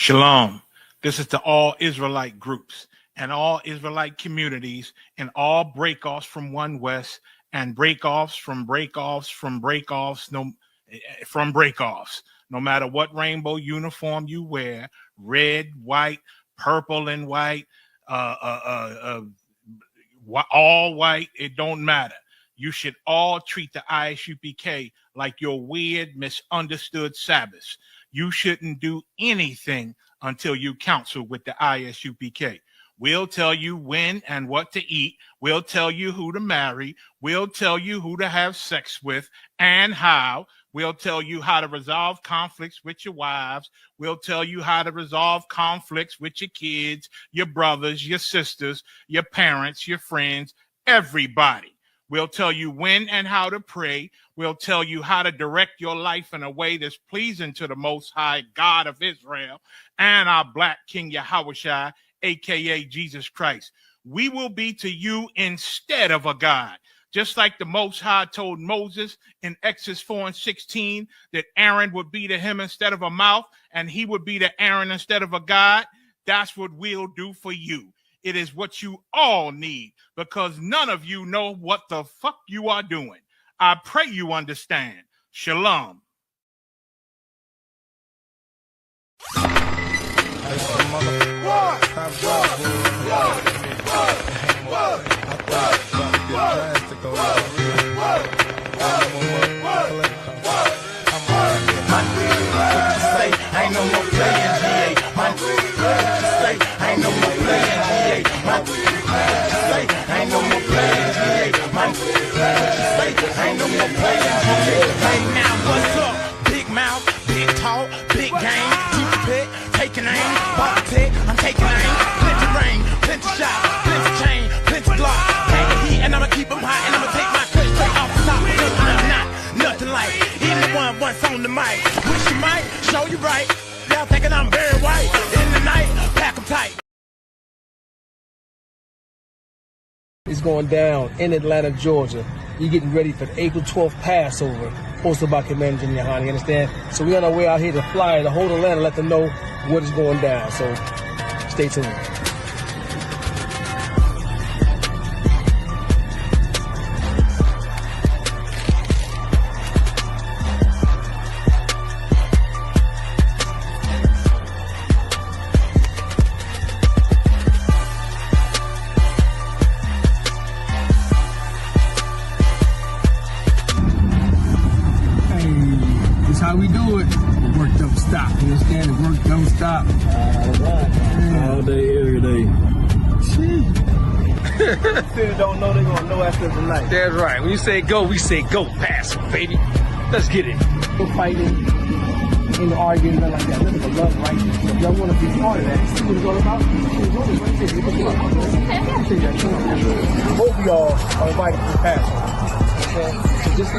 Shalom. This is to all Israelite groups and all Israelite communities and all breakoffs from One West and breakoffs from breakoffs from breakoffs from breakoffs. No matter what rainbow uniform you wear, red, white, purple and white, all white, it don't matter. You should all treat the ISUPK like your weird, misunderstood Sabbaths. You shouldn't do anything until you counsel with the ISUPK. We'll tell you when and what to eat. We'll tell you who to marry. We'll tell you who to have sex with and how. We'll tell you how to resolve conflicts with your wives. We'll tell you how to resolve conflicts with your kids, your brothers, your sisters, your parents, your friends, everybody. We'll tell you when and how to pray. We'll tell you how to direct your life in a way that's pleasing to the Most High God of Israel and our Black King Yahushua, a.k.a. Jesus Christ. We will be to you instead of a God. Just like the Most High told Moses in Exodus 4:16 that Aaron would be to him instead of a mouth and he would be to Aaron instead of a God, that's what we'll do for you. It is what you all need because none of you know what the fuck you are doing. I pray you understand. Shalom. Ain't no more playing GA. Ain't no more playing GA. Ain't no more playing GA. Ain't no more playing GA. Hey now, what's up? Big mouth, big talk, big game. Keep the pit, taking aim. Ball tech, I'm taking aim. Plenty rain, plenty shot, plenty chain, plenty block. Hang heat and I'ma keep them hot and I'ma take my cut straight off the top. Cause I'm not nothing like anyone once on the mic. Wish you might, show you right. Y'all thinking I'm very white. In the night, pack them tight. It's going down in Atlanta, Georgia. You're getting ready for the April 12th Passover, hosted by Commander Jimmy Yohani, you understand? So we're on our way out here to fly the whole Atlanta, let them know what is going down. So stay tuned. How we do it. The work don't stop. You understand? The work don't stop. All day, every day. Still don't know, they're going to know after tonight. That's right. When you say go, we say go. Pass, baby. Let's get it. No fighting, ain't no arguing, nothing like that. Nothing but love, right? So if y'all want to be part of that, see what it's all about? Both of y'all are invited to the Passover. Okay? So just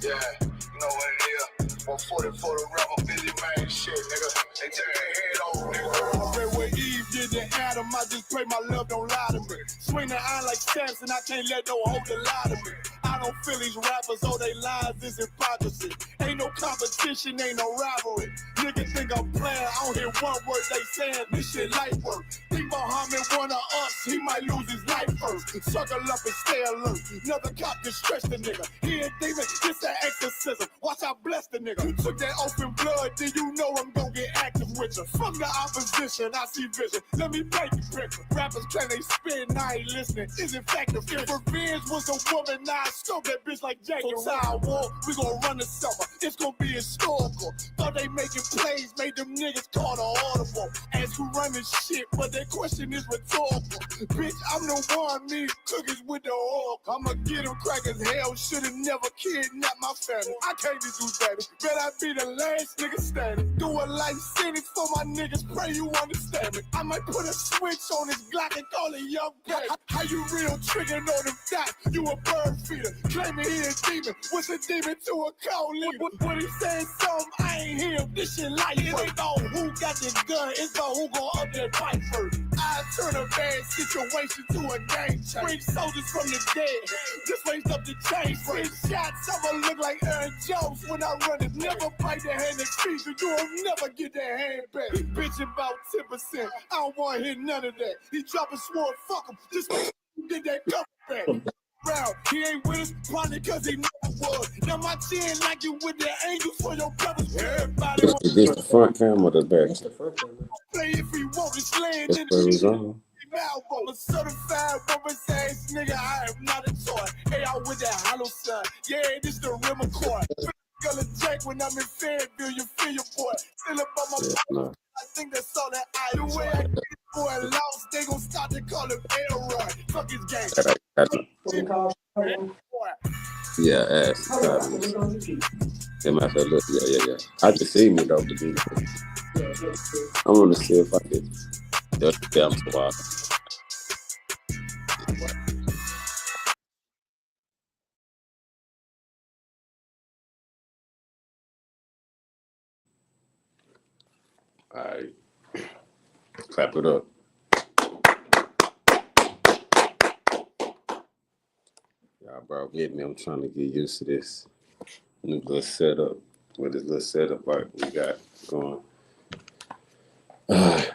Yeah, you know what it is. 140 for the rebel, busy man, shit, nigga. They turn their head over, nigga. I pray where Eve did to Adam, I just pray my love don't lie to me. Swing the iron like Samson, I can't let no holder lie to me. I don't feel these rappers, oh, they lies is hypocrisy. Ain't no competition, ain't no rivalry. Niggas think I'm playing, I don't hear one word they saying, this shit light work. Think Muhammad one of us, he might lose his life first. Suckle up and stay alert. Another cop can stretch the nigga. He ain't demon, it's an exorcism. Watch I bless the nigga. You took that open blood, then you know I'm gonna get active with you. From the opposition, I see vision. Let me paint the picture. Rappers claim they spit, I ain't listening. Is it effective? If revenge was a woman, now I scope that bitch like Jacob. So I war, we gonna run the summer. It's gonna be historical. Thought they making plays, made them niggas call the audible. Ask who running shit, but their question is rhetorical. Bitch, I'm the one, me cookies with the oil. I'ma get them crackers, hell, should've never kidnapped my family. I can't do that. Bet I be the last nigga standing. Do a life sentence for my niggas, pray you understand me. I might put a switch on this Glock and call it young baby. How you real triggering on them dots? You a bird feeder, claiming he a demon. What's a demon to a cold leader? What he saying something, I ain't hear. This shit life. It ain't about who got the gun, it's about who gon' up that fight first. I turn a bad situation to a game changer. Bring soldiers from the dead, just raise up the chain. 6 shots, I'ma look like Aaron Jones when I run it. Never bite the hand that feeds you, you'll never get that hand back. He bitch about 10%, I don't wanna hear none of that. He dropping sword, fuck him, just make sure you get that cover back. Round. He ain't with us, probably cause he never was. Now my chin like you with the angels for your brothers. Everybody wants Is this the front camera or the back? That's the front camera. play if he want to land That's in where it's the on. mouth. I'm a certified rubber ass nigga, I am not a toy. Hey, I with that hollow son. Yeah, this the real McCoy. Gonna Jack when I'm in Fayetteville, you feel your boy. Still up on my No. I think that's all that I do. The way I get this boy lost, they gon' start to call him Elroy. Fuck his game. What we call Yeah, ass. They might say, look, yeah. I can see me though, but I want to see if I can. Yeah, I'm so wild. All right, clap it up. Y'all bro with me. I'm trying to get used to this new little setup. With this little setup we got going.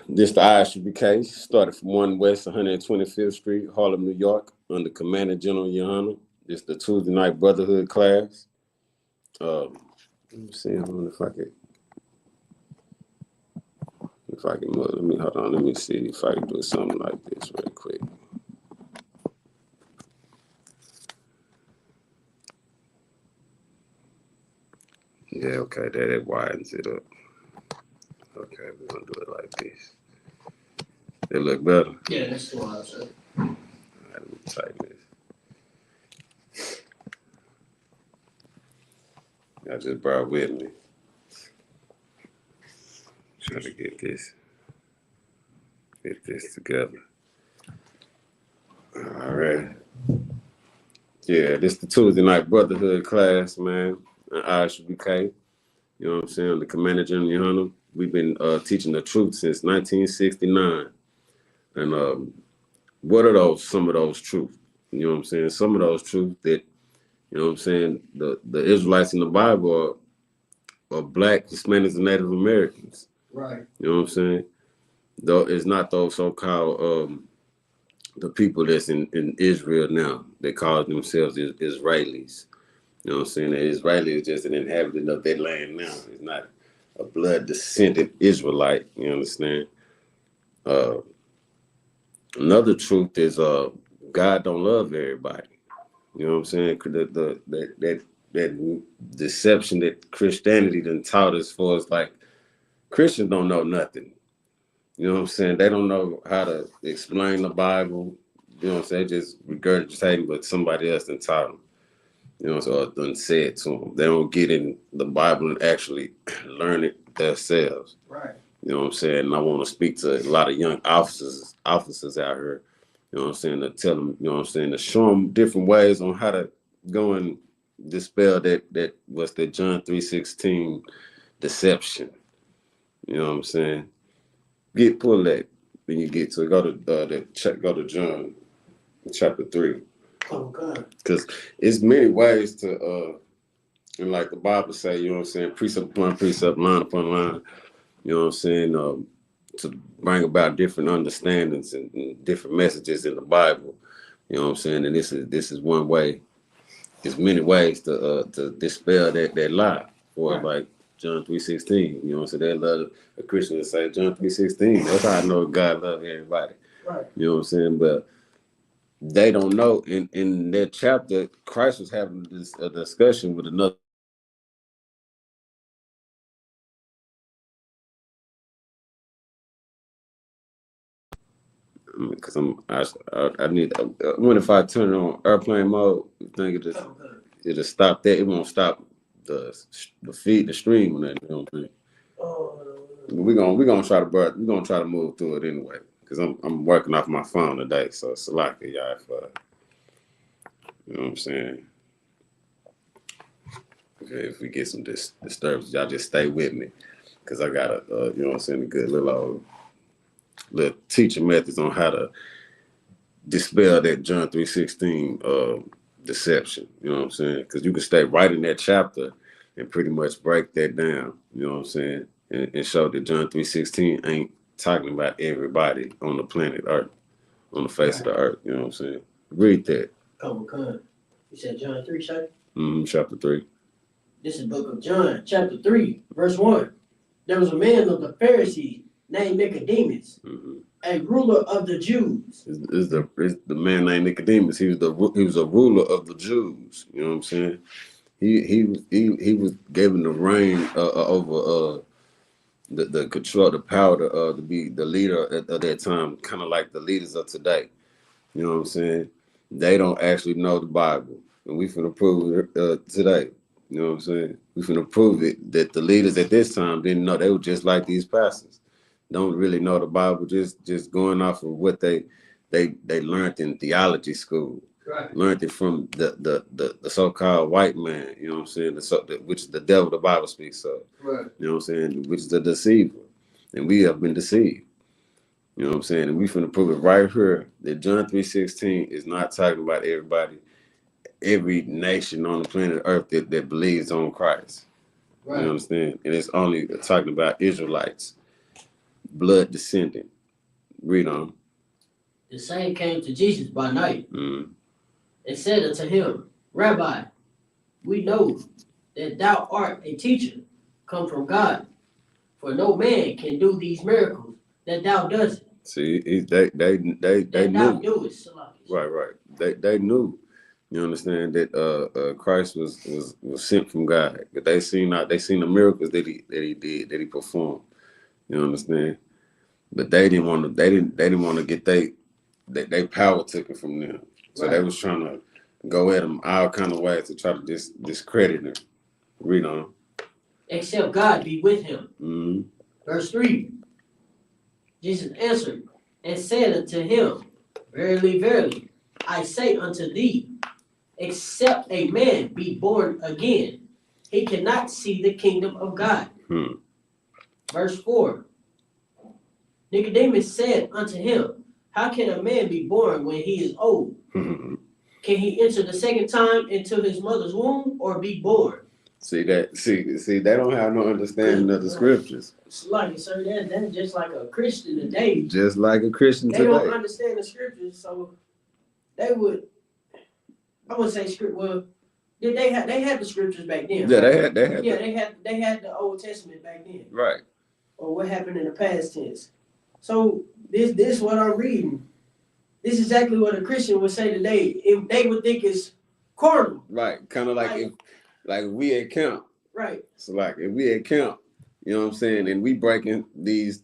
This the ISUBK. Started from 1 West 125th Street, Harlem, New York, under Commander General Yohana. This the Tuesday night Brotherhood class. Let me see. I wonder if I can. Let me hold on. Let me see if I can do something like this real quick. Yeah, okay, that widens it up. Okay, we're gonna do it like this. It look better. Yeah, that's the one I said. All right, let me tighten this. Y'all just bear with me. Trying to get this together. All right. Yeah, this the Tuesday night Brotherhood class, man. ISUBK. You know what I'm saying? The Commander General Yohana. We've been teaching the truth since 1969. And what are some of those truths? You know what I'm saying? Some of those truths that, you know what I'm saying, the Israelites in the Bible are Black, Hispanics, and Native Americans. Right. You know what I'm saying? Though it's not those so-called the people that's in Israel now. They call themselves Israelis. You know what I'm saying? The Israeli is just an inhabitant of that land now. It's not a blood descendant Israelite. You understand? Another truth is God don't love everybody. You know what I'm saying? That deception that Christianity done taught us for us, like Christians don't know nothing. You know what I'm saying? They don't know how to explain the Bible. You know what I'm saying? Just regurgitating what somebody else done taught them. You know, so done said to them. They don't get in the Bible and actually learn it themselves. Right. You know what I'm saying? And I want to speak to a lot of young officers out here. You know what I'm saying? To tell them, you know what I'm saying? To show them different ways on how to go and dispel that what's that John 3:16 deception. You know what I'm saying? Pull that when you get to it. Go to John chapter 3. Oh God. Because it's many ways to and like the Bible say, you know what I'm saying, precept upon precept, line upon line, you know what I'm saying, to bring about different understandings and different messages in the Bible. You know what I'm saying? And this is one way. There's many ways to dispel that lie. Or like John 3:16. You know what I'm saying? They love a Christian to say John 3:16. That's how I know God loves everybody. Right. You know what I'm saying? But they don't know. In that chapter, Christ was having a discussion with another. because I need. When if I turn it on airplane mode, you think it'll stop that. It won't stop the stream and that. You know what I mean? We're gonna try to move through it anyway. Because I'm working off my phone today, so it's a lot of y'all for, you know what I'm saying? Okay, if we get some disturbance, y'all just stay with me. Because I got a, you know what I'm saying, a good little teaching methods on how to dispel that John 3:16 deception. You know what I'm saying? Because you can stay right in that chapter and pretty much break that down. You know what I'm saying? And show that John 3:16 ain't talking about everybody on the planet Earth, on the face of the earth. You know what I'm saying? Read that. Come. You said John 3, Shay? Chapter 3. This is the book of John, chapter 3, verse 1. There was a man of the Pharisees named Nicodemus, a ruler of the Jews. Is the man named Nicodemus? He was a ruler of the Jews. You know what I'm saying? He was given the reign over the control, the power to be the leader at that time, kind of like the leaders of today. You know what I'm saying? They don't actually know the Bible, and we finna prove it today. You know what I'm saying? We finna prove it that the leaders at this time didn't know. They were just like these pastors, don't really know the Bible, just going off of what they learned in theology school. Right. Learned it from the so-called white man, you know what I'm saying, which is the devil the Bible speaks of. Right. You know what I'm saying, which is the deceiver. And we have been deceived. You know what I'm saying? And we finna prove it right here that John 3:16 is not talking about everybody, every nation on the planet Earth that believes on Christ. Right. You understand? And it's only talking about Israelites, blood descendant. Read on. The same came to Jesus by night. And said unto him, Rabbi, we know that thou art a teacher come from God, for no man can do these miracles that thou doest. See, they knew. Doest, right. They knew. You understand that Christ was sent from God, but they seen the miracles that he did, that he performed. You understand? But they didn't want to get they power taken from them. So they was trying to go at him all kind of ways to try to discredit him. Read on. Except God be with him. Verse 3. Jesus answered and said unto him, Verily, verily, I say unto thee, except a man be born again, he cannot see the kingdom of God. Verse 4. Nicodemus said unto him, how can a man be born when he is old? Can he enter the second time into his mother's womb or be born? See, they don't have no understanding of the scriptures. It's like, sir, that's just like a Christian today. Just like a Christian today. They don't understand the scriptures, so they would, I would say script. Well, they had the scriptures back then. Yeah, right? they had the Old Testament back then. Right. Or what happened in the past tense. So this what I'm reading. This is exactly what a Christian would say today. If they would think it's carnal. Right. Kind of like if we at camp. Right. So like if we at camp, you know what I'm saying, and we breaking these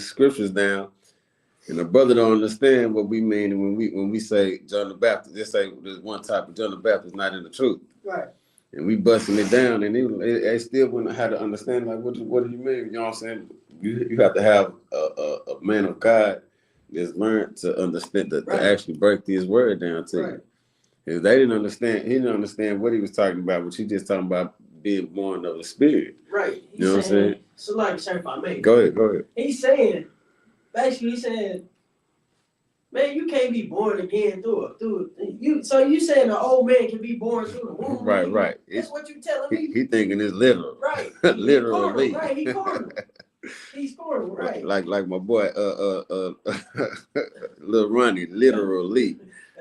scriptures down, and the brother don't understand what we mean when we say John the Baptist. Just say there's one type of John the Baptist not in the truth. Right. And we busting it down, and they still wouldn't have to understand, like, what do you mean? You know what I'm saying? You have to have a man of God that's learned to understand, to actually break this word down to you. Because they didn't understand, he didn't understand what he was talking about, which he just talking about being born of the Spirit. Right. You know what I'm saying? So like, sir, if I may. Go ahead. He's saying, basically saying, man, you can't be born again through you. So you saying an old man can be born through the womb? Right. That's what you telling me? He thinking it's literal. Right. Literally. Right, he carnal. He's carnal, right. Like my boy, Lil Ronnie, literally.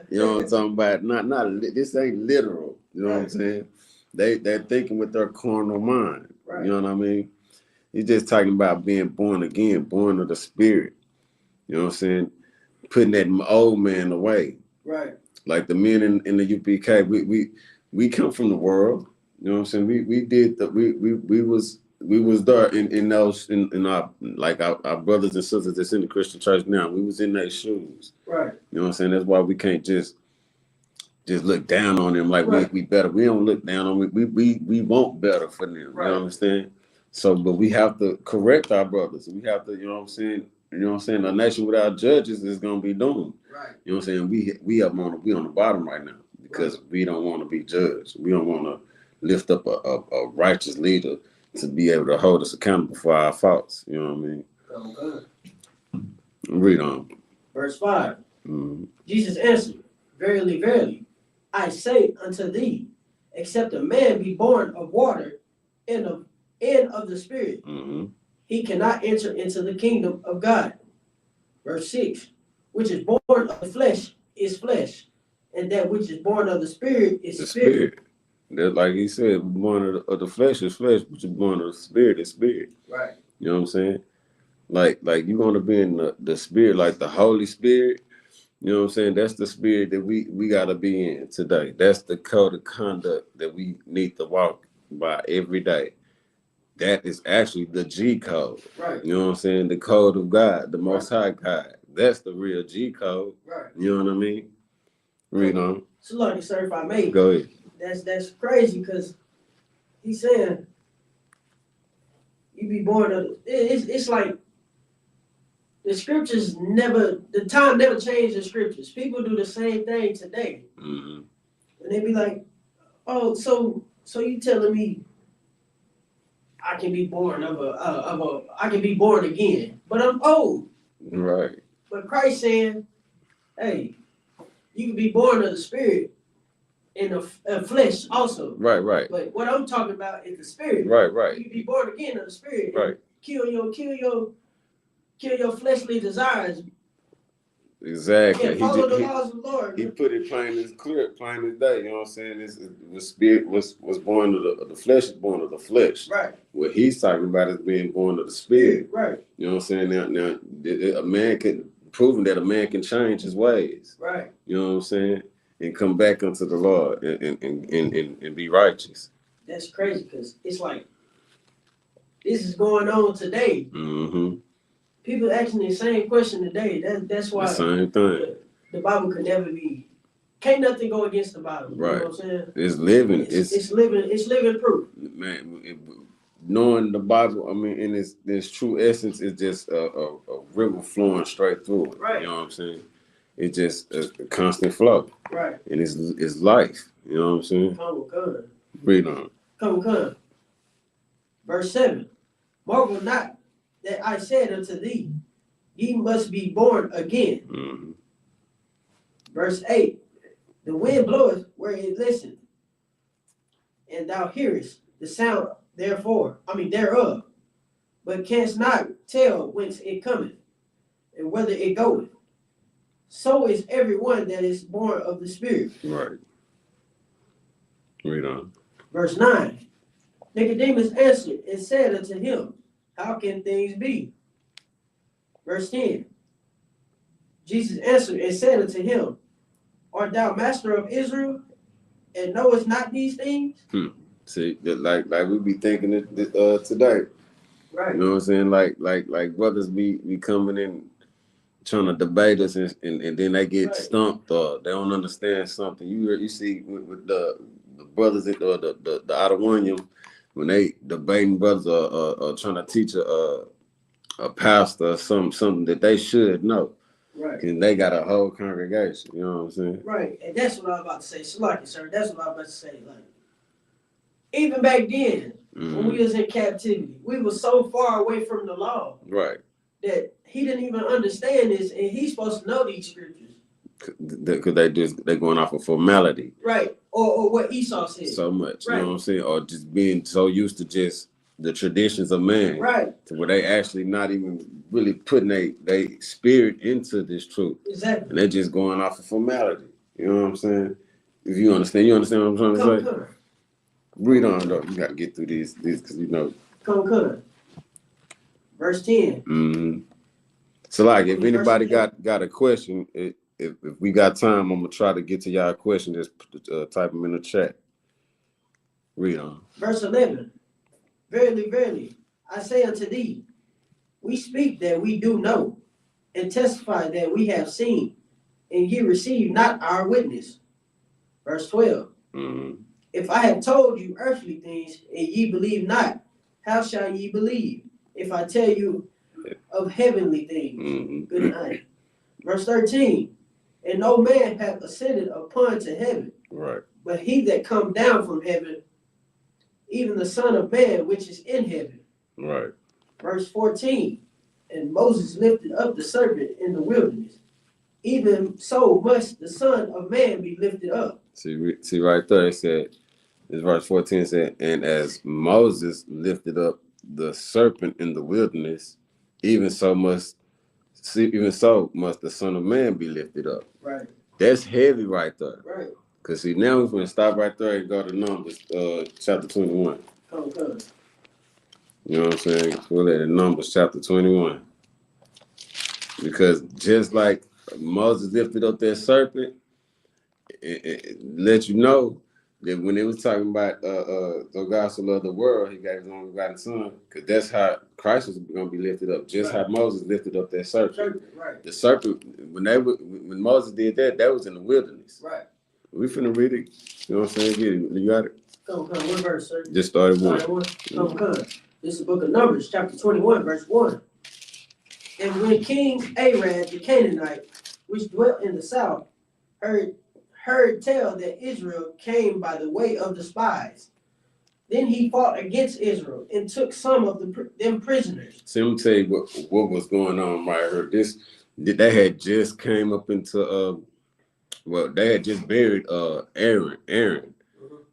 You know what I'm talking about? Not this ain't literal. You know what I'm saying? They're thinking with their carnal mind. Right. You know what I mean? He's just talking about being born again, born of the Spirit. You know what I'm saying? Putting that old man away. Right. Like the men in the UPK, we come from the world. You know what I'm saying? We was we was there in those in our like our brothers and sisters that's in the Christian church now. We was in their shoes. Right. You know what I'm saying? That's why we can't just look down on them like Right. we better. We don't look down on we want better for them. Right. You understand? So, but we have to correct our brothers. We have to, you know what I'm saying? You know what I'm saying? A nation without judges is gonna be doomed. Right. You know what I'm saying? We on the bottom right now because we don't want to be judged. We don't want to lift up a righteous leader to be able to hold us accountable for our faults. You know what I mean? Okay. Read on. Verse 5. Mm-hmm. Jesus answered, Verily, verily, I say unto thee, except a man be born of water and of the Spirit, Mm-hmm. he cannot enter into the kingdom of God. Verse 6. Which is born of the flesh is flesh, and that which is born of the Spirit is The spirit. spirit. That, like he said, born of the flesh is flesh, but you're born of the spirit is spirit. Right. You know what I'm saying? Like you want to be in the spirit, like the Holy Spirit. You know what I'm saying? That's the spirit that we got to be in today. That's the code of conduct that we need to walk by every day. That is actually the G code. Right. You know what I'm saying? The code of God, the Most High God. That's the real G code. Right. You know what I mean? Read on. So, like, sir, if I may, Go ahead. that's crazy because he's saying you be born of it's like the scriptures the time never changed the scriptures. People do the same thing today. Mm-hmm. And they be like, oh, so you telling me I can be born I can be born again, but I'm old. Right. But Christ saying, hey, you can be born of the spirit and of flesh also. Right. But what I'm talking about is the spirit. Right. You can be born again of the spirit. Right. Kill your fleshly desires. Exactly. Yeah, follow the laws of the Lord. He put it plain as day. You know what I'm saying? The spirit was born of the flesh is born of the flesh. Right. What he's talking about is being born of the spirit. Right. You know what I'm saying? Now a man proving that a man can change his ways. Right. You know what I'm saying? And come back unto the Lord and be righteous. That's crazy because it's like this is going on today. Mm-hmm. People asking the same question today. That's why The same thing. The Bible could never be. Can't nothing go against the Bible. Right. You know what I'm saying? It's living. It's living proof. Man, knowing the Bible, I mean, in its true essence, is just a river flowing straight through it. Right. You know what I'm saying? It's just a constant flow. Right. And it's life. You know what I'm saying? Come. Read on. Come. Verse 7. Marvel not that I said unto thee, ye must be born again. Mm-hmm. Verse 8. The wind bloweth where it listeth, and thou hearest the sound thereof, but canst not tell whence it cometh, and whither it goeth. So is everyone that is born of the Spirit. Right. Read on. Verse 9. Nicodemus answered and said unto him, how can things be? Verse 10. Jesus answered and said unto him, art thou master of Israel, and knowest not these things? See, like we be thinking it today. Right. You know what I'm saying? Like brothers be coming in trying to debate us and then they get stumped or they don't understand something. You see with the brothers at the out of one when they debating brothers are trying to teach a pastor something that they should know. Right. And they got a whole congregation. You know what I'm saying? Right. And that's what I was about to say. Salaki, sir. That's what I was about to say. Like, even back then, when we was in captivity, we were so far away from the law. Right. That he didn't even understand this, and he's supposed to know these scriptures. Because they're going off of formality. Right. Or what Esau said. So much. Right. You know what I'm saying? Or just being so used to just the traditions of man. Right. To where they actually not even really putting they spirit into this truth. Exactly. And they're just going off of formality. You know what I'm saying? If you understand what I'm trying to say? Come. Read on though. You gotta get through these because you know. Come. Verse 10. Mm-hmm. So like if anybody got a question, if we got time, I'm gonna try to get to y'all question. Just type them in the chat. Read on. Verse 11. Verily, verily, I say unto thee, we speak that we do know, and testify that we have seen, and ye receive not our witness. Verse 12. Mm-hmm. If I have told you earthly things, and ye believe not, how shall ye believe if I tell you of heavenly things? Mm-hmm. Good night. Verse 13. And no man hath ascended upon to heaven, Right. but he that come down from heaven, even the Son of Man which is in heaven. Right. Verse 14. And Moses lifted up the serpent in the wilderness. Even so must the Son of Man be lifted up. See right there, it said, this verse 14 said, and as Moses lifted up the serpent in the wilderness, even so must the Son of Man be lifted up. Right. That's heavy right there. Right. Because see, now we're going to stop right there and go to Numbers, chapter 21. Come. You know what I'm saying? We'll let it Numbers chapter 21. Because just like Moses lifted up that serpent, it let you know that when it was talking about the God so loved the world, he got his only begotten son, because that's how Christ was going to be lifted up, just how Moses lifted up that serpent. Right. The serpent, when Moses did that, that was in the wilderness. Right. We finna read it. You know what I'm saying? Get it. You got it? Come. What verse, sir? Just started one. Come. This is the book of Numbers, chapter 21, verse 1. And when King Arad the Canaanite, which dwelt in the south, heard tell that Israel came by the way of the spies, then he fought against Israel and took some of them prisoners. So let me tell you what was going on right here. They had just came up into they had just buried Aaron,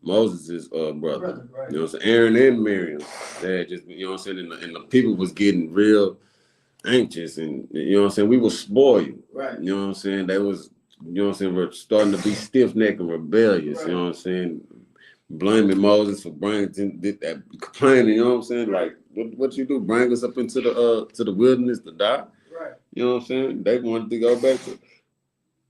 Moses' brother. Right. You know what I'm saying? Aaron and Miriam. They had just, you know what I'm saying, and the people was getting real anxious, and you know what I'm saying, we was spoiled. Right. You know what I'm saying? They was, you know what I'm saying, we're starting to be stiff-necked and rebellious. Right. You know what I'm saying? Blaming Moses for bringing that, complaining. You know what I'm saying? Like, what you do? Bring us up into the wilderness to die? Right. You know what I'm saying? They wanted to go back to.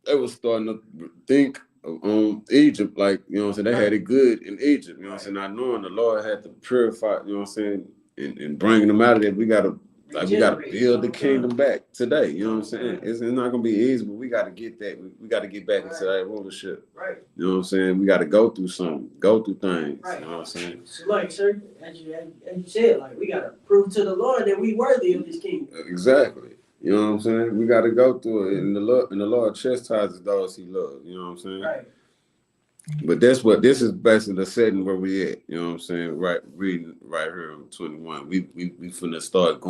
They was starting to think on Egypt, like, you know what I'm saying, they had it good in Egypt, you know what I'm saying, not knowing the Lord had to purify, you know what I'm saying, and bringing them out of there. We gotta build the kingdom back today, you know what I'm saying. It's not gonna be easy, but we gotta get that. We gotta get back into that rulership. Right. You know what I'm saying? We gotta go through something, go through things. Right. You know what I'm saying? So like, sir, as you said, like, we gotta prove to the Lord that we worthy of this kingdom. Exactly. You know what I'm saying? We got to go through it, and the Lord chastises those He loves. You know what I'm saying? Right. But this is basically the setting where we at. You know what I'm saying? Right, reading right here on 21. We finna start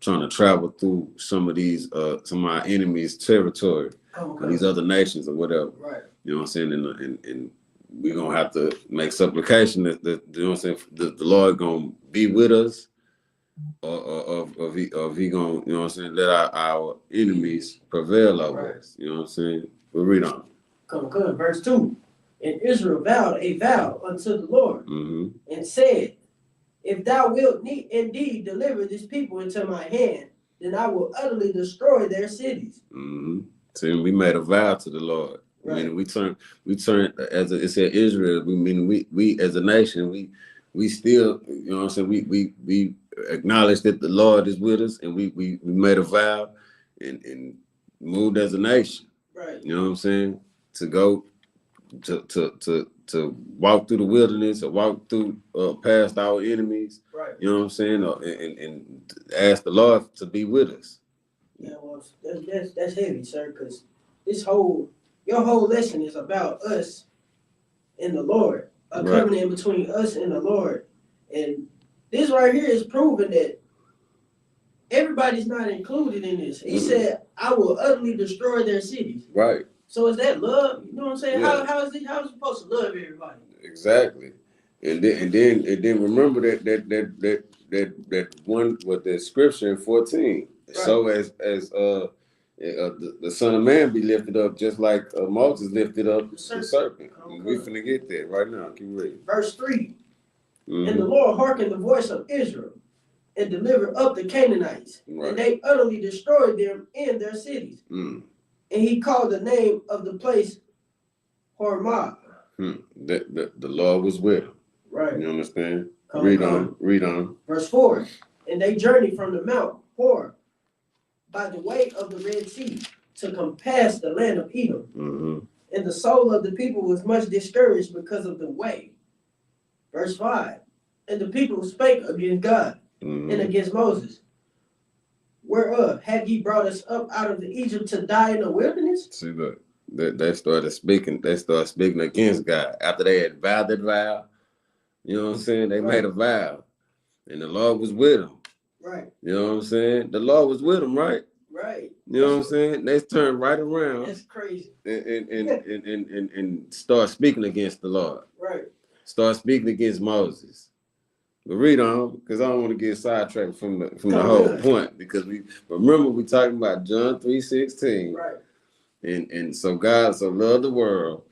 trying to travel through some of our enemies' territory, these other nations or whatever. Right. You know what I'm saying? And we're gonna have to make supplication that you know what I'm saying, the Lord gonna be with us. Of he gonna, you know what I'm saying, let our enemies prevail over us. You know what I'm saying? We'll read on. Come. Verse 2. And Israel vowed a vow unto the Lord, and said, if thou wilt indeed deliver this people into my hand, then I will utterly destroy their cities. See, we made a vow to the Lord. Right. I mean, we turned as it said Israel. We as a nation, we still, you know what I'm saying, we acknowledge that the Lord is with us, and we made a vow and moved as a nation. Right. You know what I'm saying? To go to walk through the wilderness, or walk through past our enemies. Right. You know what I'm saying? And ask the Lord to be with us. Yeah, well, that's heavy, sir, because your whole lesson is about us and the Lord, a covenant between us and the Lord. And this right here is proving that everybody's not included in this. He said, I will utterly destroy their cities. Right. So is that love? You know what I'm saying? Yeah. How is it supposed to love everybody? Exactly. And then remember that one with the scripture in 14. Right. So as the Son of Man be lifted up, just like Moses lifted up the serpent. Okay. We finna get that right now. Keep reading. Verse 3. And the Lord hearkened the voice of Israel, and delivered up the Canaanites, and they utterly destroyed them in their cities. And he called the name of the place Hormah. The Lord was with him. Right. You understand? Read on. Verse 4. And they journeyed from the Mount Hor by the way of the Red Sea to compass the land of Edom. Mm-hmm. And the soul of the people was much discouraged because of the way. Verse 5. And the people spake against God and against Moses. Whereof have ye brought us up out of Egypt to die in the wilderness? See, look, they started speaking against God after they had vowed that vow. You know what I'm saying? They made a vow, and the Lord was with them. Right. You know what I'm saying? The Lord was with them, right? Right. You know what I'm saying? They turned right around. That's crazy. And start speaking against the Lord. Right. Start speaking against Moses. But read on, because I don't want to get sidetracked from the whole point. Because we talking about John 3:16. Right. And so God so loved the world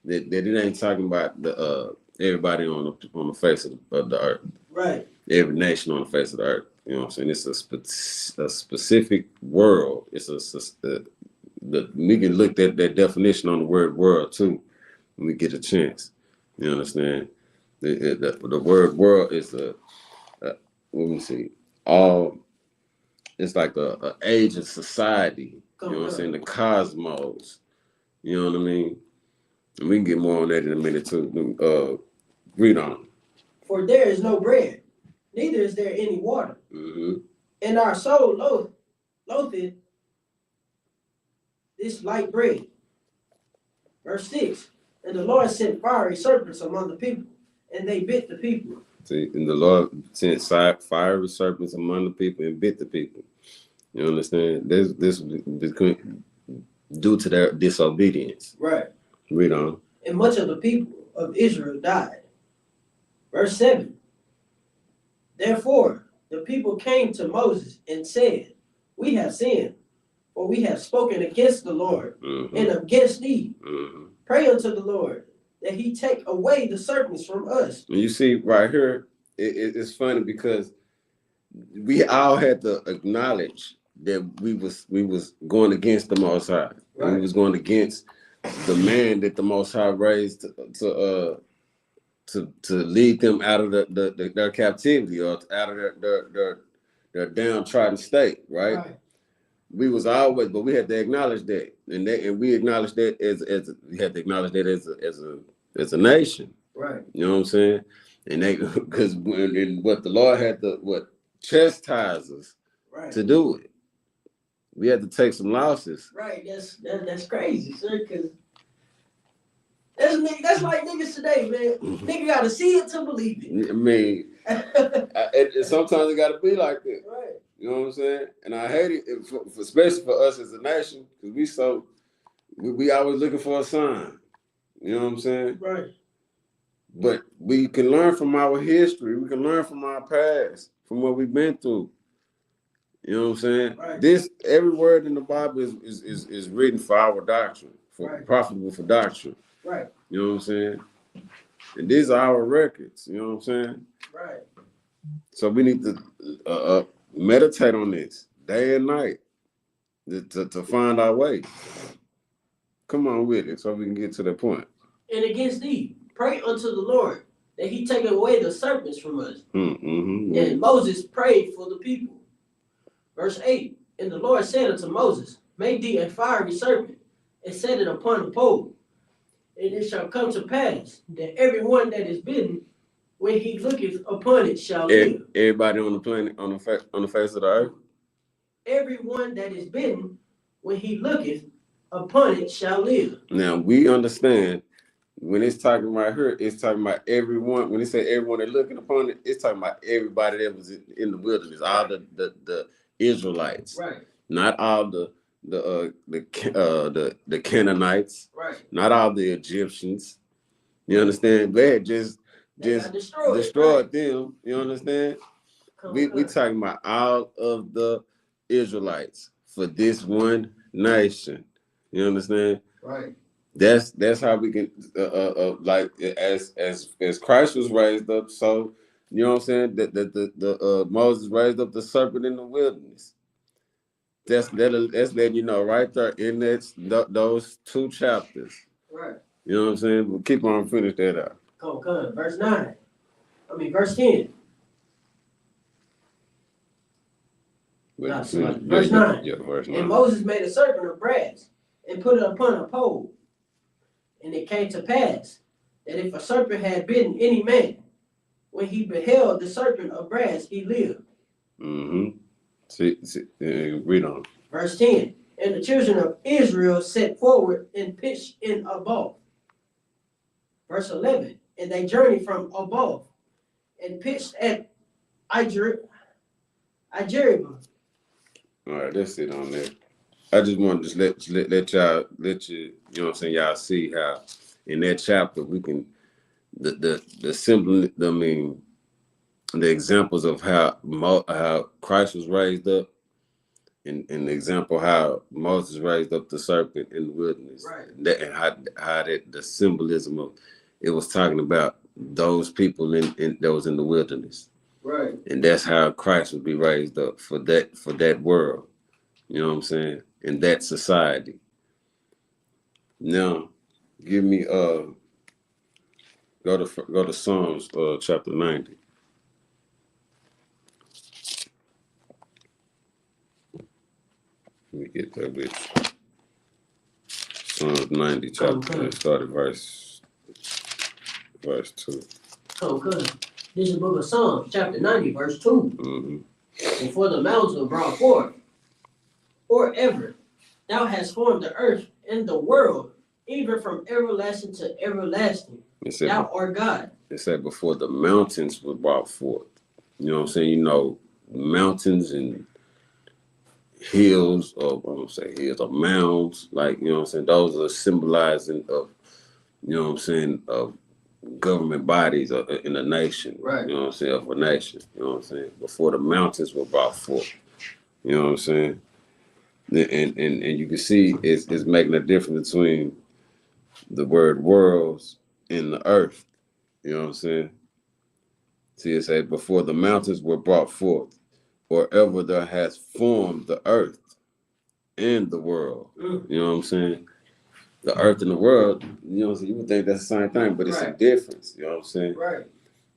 that it ain't talking about the everybody on the face of the earth. Right. Every nation on the face of the earth. You know what I'm saying? It's a specific world. It's we can look at that definition on the word world too when we get a chance. You understand? The word world is let me see. It's like a age of society. You know what I'm saying? The cosmos. You know what I mean? And we can get more on that in a minute too. Read on. For there is no bread, neither is there any water. Mm-hmm. And our soul loatheth this light bread. Verse 6. And the Lord sent fiery serpents among the people, and they bit the people. See, and the Lord sent fiery serpents among the people and bit the people. You understand? This due to their disobedience. Right. Read on. And much of the people of Israel died. Verse 7. Therefore, the people came to Moses and said, we have sinned, for we have spoken against the Lord and against thee. Mm-hmm. Pray unto the Lord that he take away the serpents from us. And you see right here, it's funny because we all had to acknowledge that we was going against the Most High. Right. We was going against the man that the Most High raised to lead them out of their captivity or out of their downtrodden state, right? We was always, but we had to acknowledge that, and we acknowledged that as we had to acknowledge that as a nation, right? You know what I'm saying? And they because what the Lord had to chastise us to do it. We had to take some losses. Right. That's crazy, sir. Because that's like niggas today, man. Nigga gotta see it to believe it. I mean, sometimes it gotta be like that. Right. You know what I'm saying? And I hate it, especially for us as a nation, because we always looking for a sign. You know what I'm saying? Right. But we can learn from our history. We can learn from our past, from what we've been through. You know what I'm saying? Right. Every word in the Bible is written for our doctrine, profitable for doctrine. Right. You know what I'm saying? And these are our records. You know what I'm saying? Right. So we need to meditate on this day and night to find our way. Come on with it so we can get to that point. And against thee, pray unto the Lord that he take away the serpents from us. Mm-hmm. And Moses prayed for the people. Verse 8, and the Lord said unto Moses, make thee a fiery serpent, and set it upon a pole. And it shall come to pass that everyone that is bitten, when he looketh upon it, shall live. Everybody on the planet, on the face of the earth? Everyone that is bitten, when he looketh upon it, shall live. Now, we understand, when it's talking right here, it's talking about everyone. When it say everyone that looking upon it, it's talking about everybody that was in the wilderness, all the Israelites, right? Not all the Canaanites, right? Not all the Egyptians. You understand? They had just destroyed them. You understand? We talking about all of the Israelites for this one nation. You understand? Right. That's how we can like as Christ was raised up, so you know what I'm saying, that Moses raised up the serpent in the wilderness. That's letting you know right there in those two chapters. Right. You know what I'm saying? But keep on, finish that out. Come. Verse 9. verse 10. Verse 9. Yeah, verse 9. And Moses made a serpent of brass and put it upon a pole. And it came to pass that if a serpent had bitten any man, when he beheld the serpent of brass, he lived. Mm-hmm. See, read on. Verse 10. And the children of Israel set forward and pitched in above. Verse 11. And they journeyed from above and pitched at Ijeribah. All right, that's it on there. I just want to just let y'all, you know what I'm saying, y'all see how in that chapter we can, the simple, I mean, the examples of how Christ was raised up, and the example how Moses raised up the serpent in the wilderness, right. And how that the symbolism of it was talking about those people in that was in the wilderness, right? And that's how Christ would be raised up for that world, you know what I'm saying, in that society. Now, give me go to Psalms chapter 90. Let me get that with you. Psalms 90, chapter, started verse 2. Oh, good. This is the book of Psalms, chapter 90, verse 2. Mm-hmm. Before the mountains were brought forth, or ever, thou hast formed the earth and the world, even from everlasting to everlasting. Thou art God. It said before the mountains were brought forth. You know what I'm saying? You know, mountains and hills, or I'm gonna say hills, or mounds, like, you know what I'm saying, those are symbolizing of, you know what I'm saying, of government bodies in a nation, right? You know what I'm saying, of a nation, you know what I'm saying, before the mountains were brought forth, you know what I'm saying, and you can see it's making a difference between the word worlds and the earth, you know what I'm saying. See, it says before the mountains were brought forth, or ever thou hast formed the earth and the world. You know what I'm saying? The earth and the world, you know, so you would think that's the same thing, but it's a difference. You know what I'm saying? Right.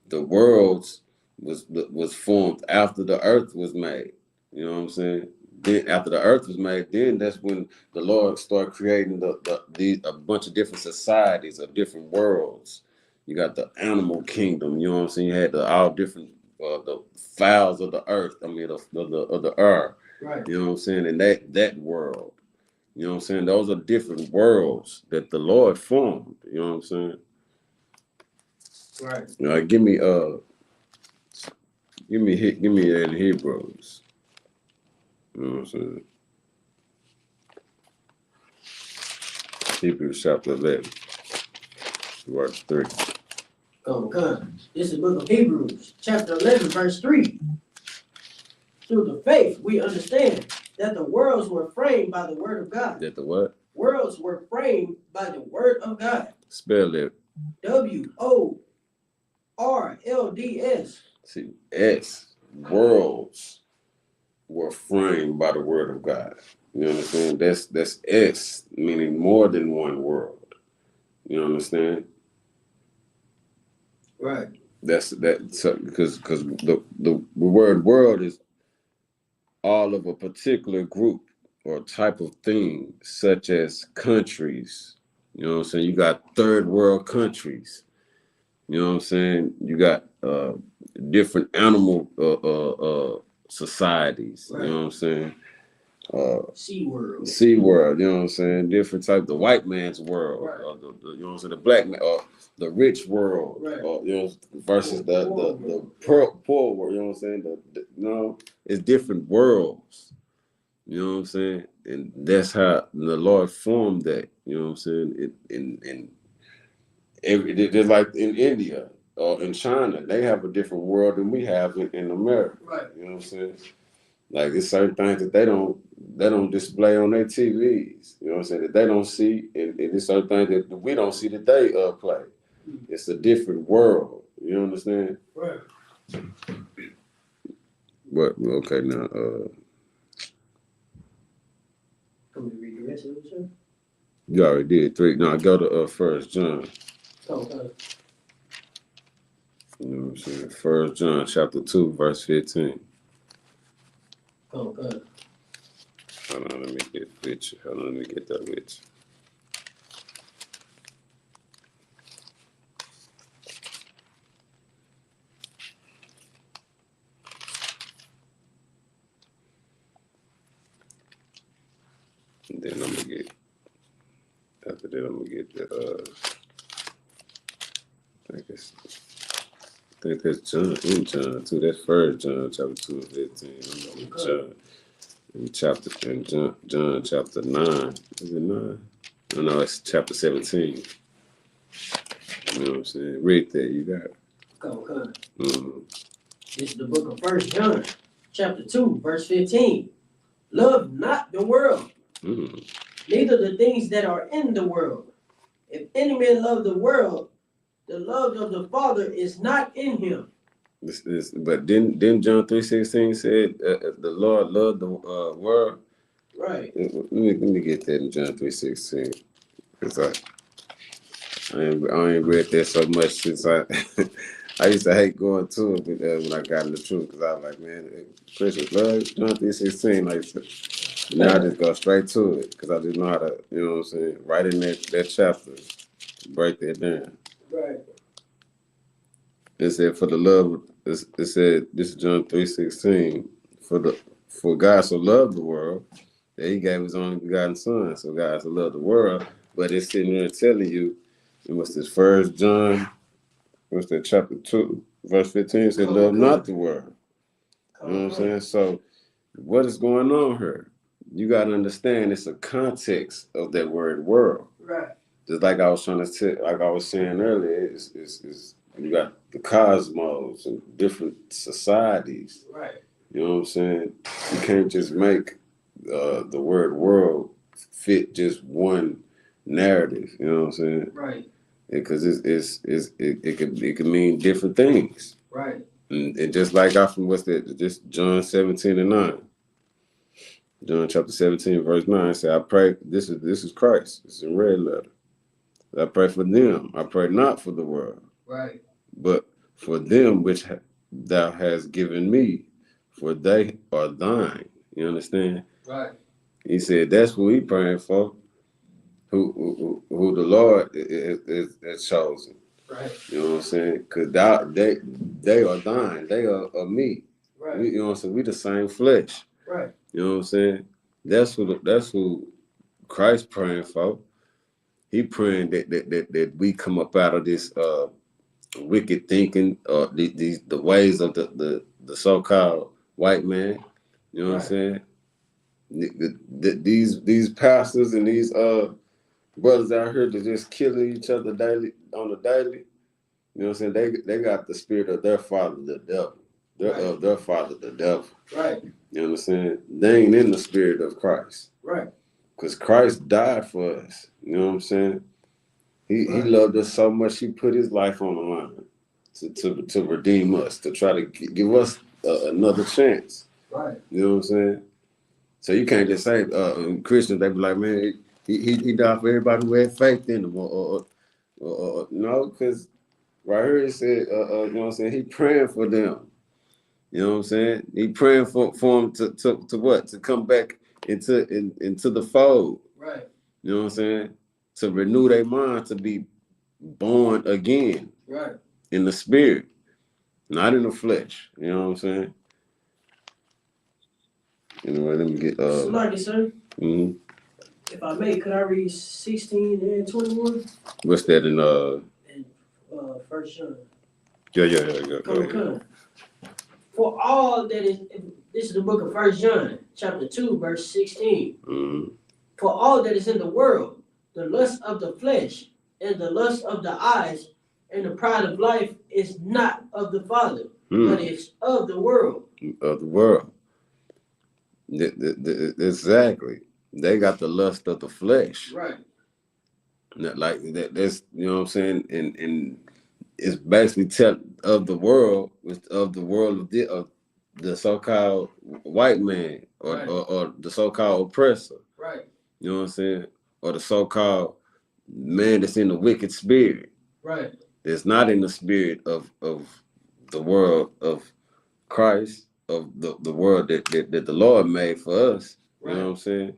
The worlds was formed after the earth was made. You know what I'm saying? Then after the earth was made, then that's when the Lord started creating a bunch of different societies of different worlds. You got the animal kingdom. You know what I'm saying? You had all different the fowls of the earth. I mean, of the earth. Right. You know what I'm saying? And that world. You know what I'm saying? Those are different worlds that the Lord formed. You know what I'm saying? Right. You know, give me that in Hebrews. You know what I'm saying? Hebrews chapter 11, verse 3. Come. This is the book of Hebrews, chapter 11, verse 3. Through the faith, we understand that the worlds were framed by the word of God. That the what? Worlds were framed by the word of God. Spell it. WORLDS. See, S. Worlds were framed by the word of God. You understand? That's S, meaning more than one world. You understand? Right. That's because the word world is all of a particular group or type of thing, such as countries. You know what I'm saying? You got third world countries. You know what I'm saying? You got different animal societies. Right. You know what I'm saying? Sea world, you know what I'm saying? Different type, the white man's world, right. the you know what I'm saying, the black man, the rich world, right. You know, versus the poor world, you know what I'm saying? You know, it's different worlds, you know what I'm saying? And that's how the Lord formed that, you know what I'm saying? Just like in India or in China, they have a different world than we have in America, right. You know what I'm saying? Like there's certain things that they don't display on their TVs. You know what I'm saying? That they don't see, and there's certain things that we don't see that they play. It's a different world. You understand? Right. But okay now. Can we read the rest of it, sir? You already did 3. Now go to 1 John. Okay. You know what I'm saying? 1 John chapter 2, verse 15. Go, go. Hold on, let me get with you. Hold on, let me get that with you. And then I'm gonna get after that I'm gonna get the I think that's John in John too. That's 1 John chapter 2 and 15. I'm in John John chapter 9. Is it 9? No, it's chapter 17. You know what I'm saying? Read that, you got it. Go, go. Mm-hmm. This is the book of 1 John, chapter 2, verse 15. Love not the world, Mm-hmm. neither the things that are in the world. If any man love the world, the love of the Father is not in him. But didn't John 3:16 said the Lord loved the world? Right. Let me get that in John 3:16 because I ain't read that so much since I used to hate going to it when I got in the truth because I was like, man, Christians love John 3:16. Like, now I just go straight to it because I just know how to, you know what I'm saying, right in that chapter, break that down. Right. It said for the love. It said this is John 3:16. For God so loved the world that He gave His only begotten Son. So God so loved the world, but it's sitting there telling you, it was this 1 John, what's that chapter 2, verse 15. It said, "Love not the world." You know what I'm saying? So what is going on here? You got to understand it's a context of that word "world." Right. Just like I was trying to say, like I was saying earlier, is you got the cosmos and different societies. Right. You know what I'm saying? You can't just make the word "world" fit just one narrative. You know what I'm saying? Right. Because it could mean different things. Right. And just like I from what's that? Just John 17 and 9. John chapter 17 verse 9 say, "I pray." This is Christ. It's in red letter. I pray for them. I pray not for the world, Right. but for them which thou hast given me, for they are thine. You understand? Right. He said that's who he praying for, who the Lord is chosen. Right. You know what I'm saying? Because they are thine. They are me. Right. You know what I'm saying? We the same flesh. Right. You know what I'm saying? That's who Christ praying for. He praying that we come up out of this wicked thinking, the ways of the so-called white man. You know what I'm saying? These pastors and these brothers out here that just killing each other daily on the daily. You know what I'm saying? They got the spirit of their father, the devil. Of their father, the devil. Right. You understand? They ain't in the spirit of Christ. Right. Because Christ died for us. You know what I'm saying? He loved us so much, he put his life on the line to redeem us, to try to give us another chance. Right. You know what I'm saying? So you can't just say Christians, they be like, man, he died for everybody who had faith in him. Or no, because right here it said, you know what I'm saying, he praying for them. You know what I'm saying? He praying for them to what? To come back into the fold. Right. You know what I'm saying? To renew their mind, to be born again. Right. In the spirit, not in the flesh. You know what I'm saying? Anyway, let me get Somebody, sir. Mm-hmm. If I may, could I read 16 and 21? What's that in In 1 John. Yeah. Come. For all that is, this is the book of 1 John, chapter 2, verse 16. Mm-hmm. For all that is in the world, the lust of the flesh, and the lust of the eyes, and the pride of life is not of the Father, but it's of the world. Of the world. Exactly. They got the lust of the flesh. Right. Like that's, you know what I'm saying? And it's basically of the world of the so-called white man or the so-called oppressor. Right. You know what I'm saying? Or the so-called man that's in the wicked spirit. Right. That's not in the spirit of the world of Christ, of the world that the Lord made for us. You know what I'm saying?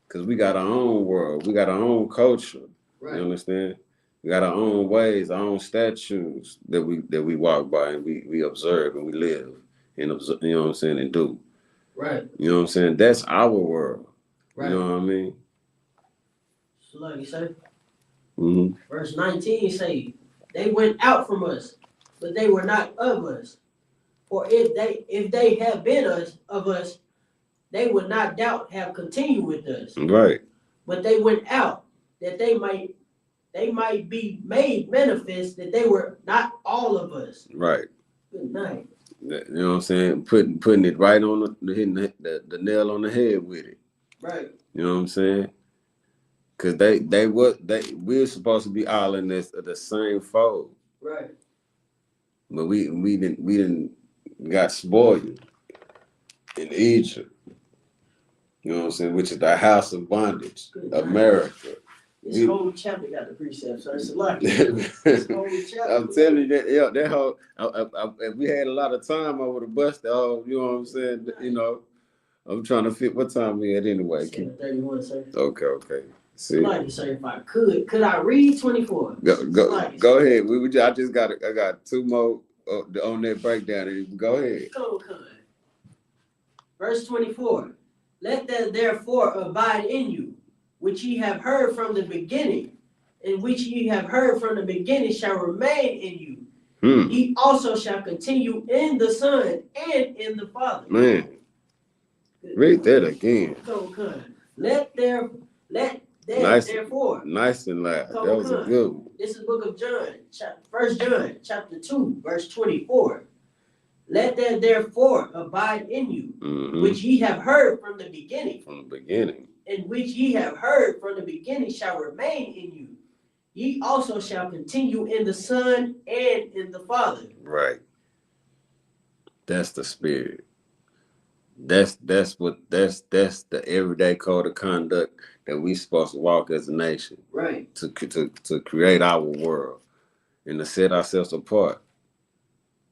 Because we got our own world. We got our own culture. Right. You understand? We got our own ways, our own statutes that we walk by and we observe and we live and observe, you know what I'm saying, and do. Right. You know what I'm saying? That's our world. Right. You know what I mean? So like you say, verse 19 say, they went out from us, but they were not of us. For if they had been of us, they would not doubt have continued with us. Right. But they went out that they might be made manifest that they were not all of us. Right. Good night. You know what I'm saying? Putting it right on hitting the nail on the head with it. Right. You know what I'm saying? Cause we're supposed to be all in the same fold. Right. But we didn't got spoiled in Egypt. You know what I'm saying? Which is the house of bondage, America. This whole chapter got the precepts, so it's a lot. This whole chapter. I'm telling you that whole. If we had a lot of time, I would have busted all. You know what I'm saying? You know, I'm trying to fit. What time we at anyway? 7:31, sir. Okay. See. Like, sir, if I could I read 24? Go ahead. I got two more on that breakdown. Go ahead. Come on. Verse 24. Let that therefore abide in you, which ye have heard from the beginning, and which ye have heard from the beginning shall remain in you. Ye also shall continue in the Son and in the Father. Man, read that again. Let therefore. Nice and loud. That was a good one. This is the book of John, 1 John, chapter 2, verse 24. Let that therefore abide in you, which ye have heard from the beginning. From the beginning. And which ye have heard from the beginning shall remain in you. Ye also shall continue in the Son and in the Father. Right. That's the spirit. That's the everyday code of conduct that we supposed to walk as a nation. Right. To create our world and to set ourselves apart.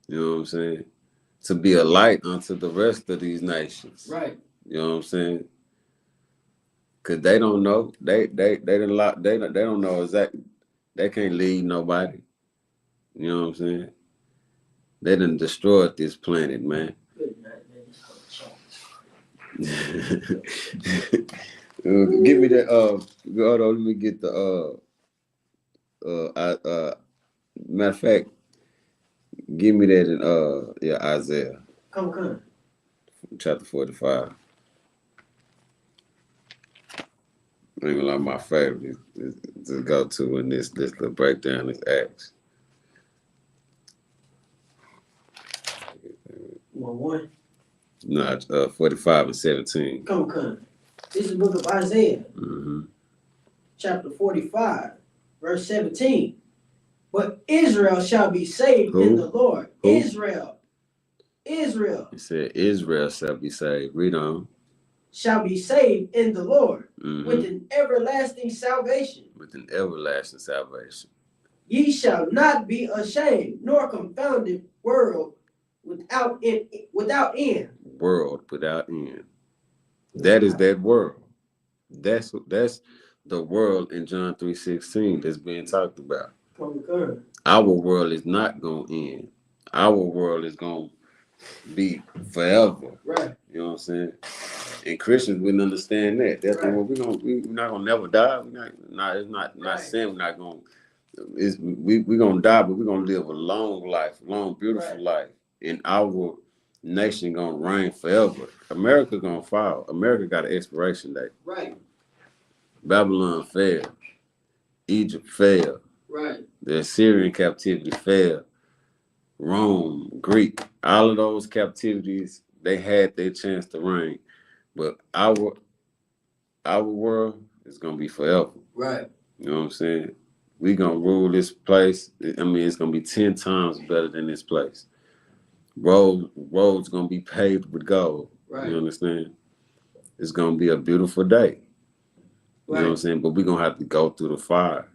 You know what I'm saying? To be a light unto the rest of these nations. Right. You know what I'm saying? Cause they don't know. They don't know exactly. They can't lead nobody. You know what I'm saying? They done destroyed this planet, man. Give me that. Hold on, let me get the. Matter of fact, give me that in Isaiah. Come. Chapter 45. I ain't gonna lie, my favorite is to go to in this little breakdown is Acts. 1:1. No, 45 and 17. Come. This is the book of Isaiah. Chapter 45, verse 17. But Israel shall be saved in the Lord. Who? Israel. He said Israel shall be saved. Read on. Shall be saved in the Lord with an everlasting salvation. With an everlasting salvation. Ye shall not be ashamed, nor confounded world without end. World without end. That is that world. That's the world in John 3:16 that's being talked about. Our world is not going to end. Our world is going to be forever. Right. You know what I'm saying? And Christians wouldn't understand that. That's right. We're not gonna never die. It's not saying we're not gonna. We're gonna die, but we're gonna live a long life, long beautiful life, and our nation gonna reign forever. America gonna fall. America got an expiration date. Right. Babylon fell. Egypt fell. Right. The Assyrian captivity fell. Rome, Greek, all of those captivities, they had their chance to reign. But our world is gonna be forever. Right. You know what I'm saying? We gonna rule this place. I mean, it's gonna be 10 times better than this place. Roads gonna be paved with gold. Right. You understand? It's gonna be a beautiful day. You know what I'm saying? But we're gonna have to go through the fire.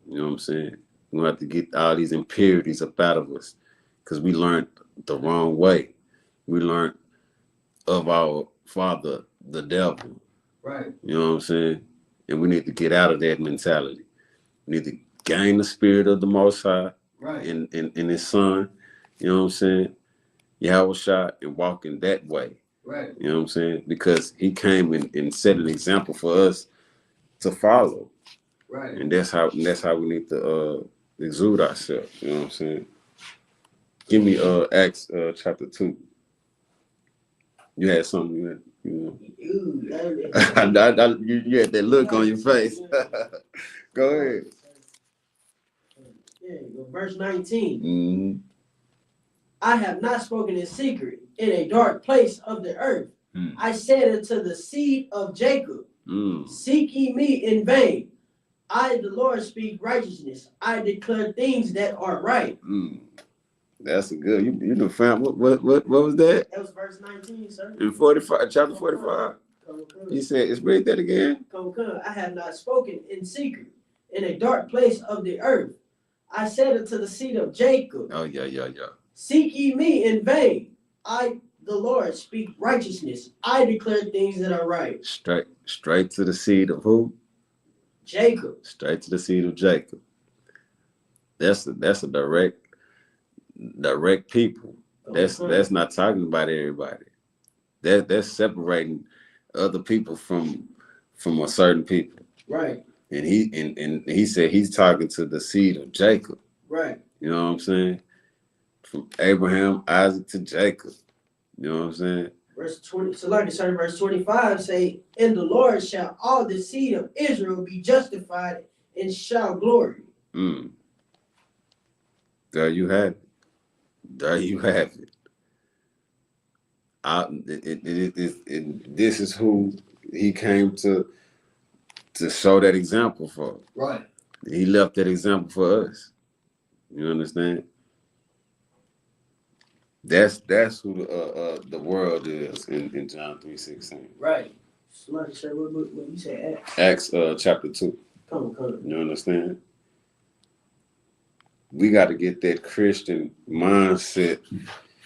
You know what I'm saying? We're gonna have to get all these impurities up out of us. because we learned the wrong way. We learned of our father, the devil. Right. You know what I'm saying? And we need to get out of that mentality. We need to gain the spirit of the Most High in His Son. You know what I'm saying? Yahweh Shai, and walk in that way. Right. You know what I'm saying? Because He came and set an example for us to follow. Right. And that's how we need to exude ourselves. You know what I'm saying? Give me Acts chapter 2. You had something you know. You You had that look on your face. Go ahead. Yeah, verse 19. Mm-hmm. I have not spoken in secret in a dark place of the earth. Mm. I said unto the seed of Jacob, seek ye me in vain. I, the Lord, speak righteousness. I declare things that are right. That's a good. You done found what was that? That was verse 19, sir. In 45, chapter 45. He said, "Let's read that again." I have not spoken in secret in a dark place of the earth. I said unto the seed of Jacob. Oh yeah. Seek ye me in vain. I, the Lord, speak righteousness. I declare things that are right. Straight to the seed of who? Jacob. Straight to the seed of Jacob. That's a direct people. That's not talking about everybody. That's separating other people from a certain people. Right. And he said he's talking to the seed of Jacob. Right. You know what I'm saying? From Abraham, Isaac to Jacob. You know what I'm saying? Verse 20. So like starting verse 25 say, in the Lord shall all the seed of Israel be justified and shall glory. There you have it. There you have it. This is who he came to show that example for. Right. He left that example for us. You understand? That's who the world is in John 3:16. Right. Somebody say what you say? Acts chapter 2. Come on. You understand? We got to get that Christian mindset.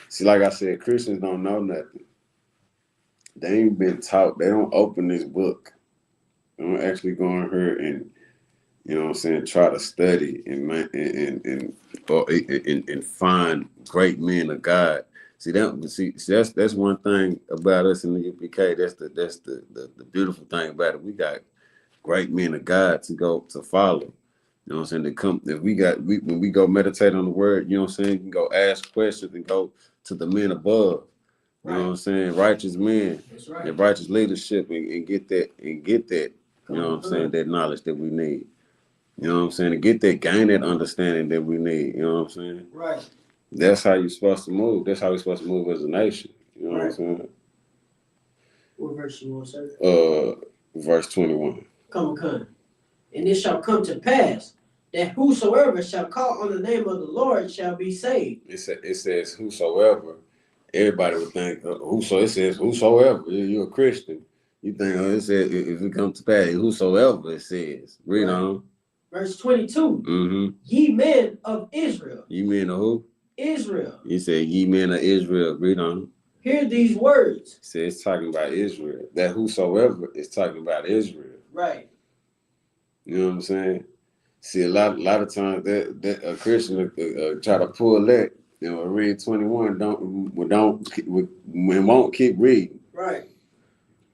See, like I said, Christians don't know nothing. They ain't been taught. They don't open this book. They don't actually go in here and, you know what I'm saying, try to study and find great men of God. See that's one thing about us in the UPK. That's the beautiful thing about it. We got great men of God to follow. You know what I'm saying? When we go meditate on the word, you know what I'm saying, you can go ask questions and go to the men above. You know what I'm saying? Righteous men. That's right. And righteous leadership and get that, you know what I'm saying, that knowledge that we need. You know what I'm saying? And gain that understanding that we need. You know what I'm saying? Right. That's how you're supposed to move. That's how we're supposed to move as a nation. You know what I'm saying? What verse you want, sir? Verse 21. Come. And it shall come to pass that whosoever shall call on the name of the Lord shall be saved. It says whosoever. Everybody would think it says whosoever. You're a Christian. You think it says if it comes to pass, whosoever it says. Read on. Verse 22. Mm-hmm. Ye men of Israel. Ye men of who? Israel. He said, ye men of Israel. Read on. Hear these words. It says it's talking about Israel. That whosoever is talking about Israel. Right. You know what I'm saying? See, a lot of times that a Christian try to pull that, you know, read 21, won't keep reading. Right.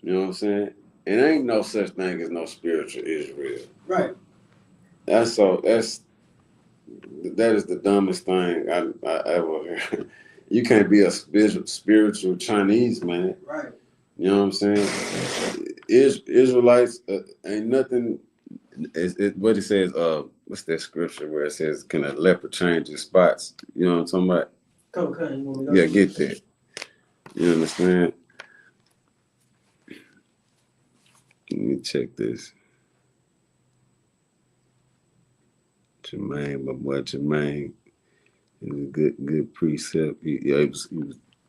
You know what I'm saying? And there ain't no such thing as no spiritual Israel. Right. That is the dumbest thing I ever heard. You can't be a spiritual Chinese man. Right. You know what I'm saying? Israelites ain't nothing. What it says, what's that scripture where it says, can a leopard change his spots? You know what I'm talking about? Come. Yeah, get that. You understand? Let me check this. Jermaine, my boy Jermaine. It was a good precept. He was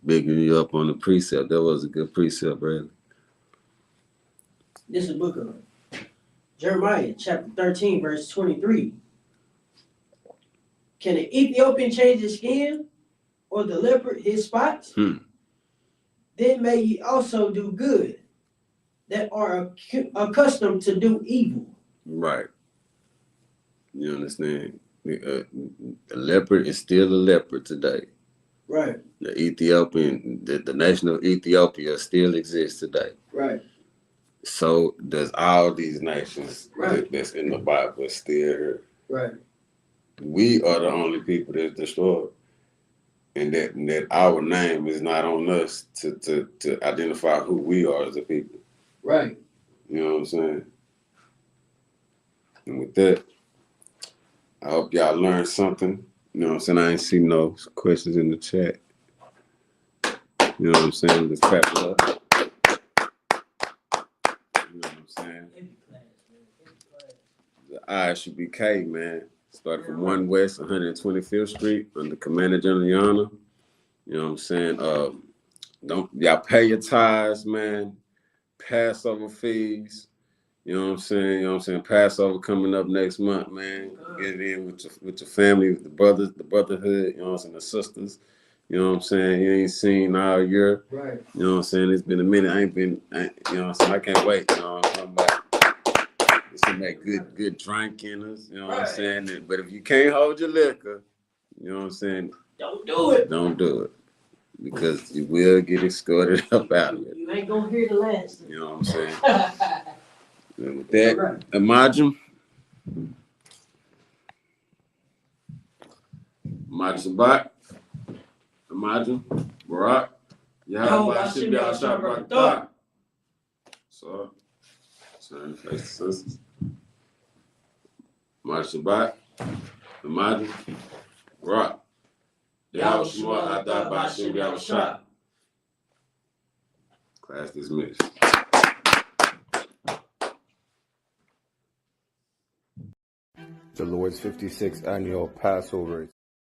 bigging you up on the precept. That was a good precept, brother. This is the book of Jeremiah, chapter 13, verse 23. Can an Ethiopian change his skin? or the leopard his spots, then may ye also do good that are accustomed to do evil. Right. You understand? The leopard is still a leopard today. Right. The Ethiopian, the nation of Ethiopia still exists today. Right. So does all these nations Right. that's in the Bible still here. Right. We are the only people that's destroyed. And that our name is not on us to identify who we are as a people. Right. You know what I'm saying? And with that, I hope y'all learned something. You know what I'm saying? I ain't see no questions in the chat. You know what I'm saying? Let's clap it up. You know what I'm saying? The ISUBK, man. Started from 1 West, 125th Street, under Commander General Yana. You know what I'm saying? Don't y'all pay your tithes, man. Passover fees. You know what I'm saying? You know what I'm saying? Passover coming up next month, man. Get it in with your family, with the brothers, the brotherhood, you know what I'm saying, the sisters. You know what I'm saying? You ain't seen all year. Right. You know what I'm saying? It's been a minute. You know what I'm saying? I can't wait. You know what I'm talking about? It's gonna make good drink in us. You know what I'm saying? But if you can't hold your liquor, you know what I'm saying? Don't do it. Don't do it. Because you will get escorted up out of it. You ain't gonna hear the last thing. You know what I'm saying? And with that, Imagine Shabbat, Imagine, Barak, Yahweh Hashem Yahshua Barakatah. So, turn face to sisters. Imagine Shabbat, Imagine, Barak, Yahweh Shema Adab Hashem Yahshua. Class dismissed. The Lord's 56th annual Passover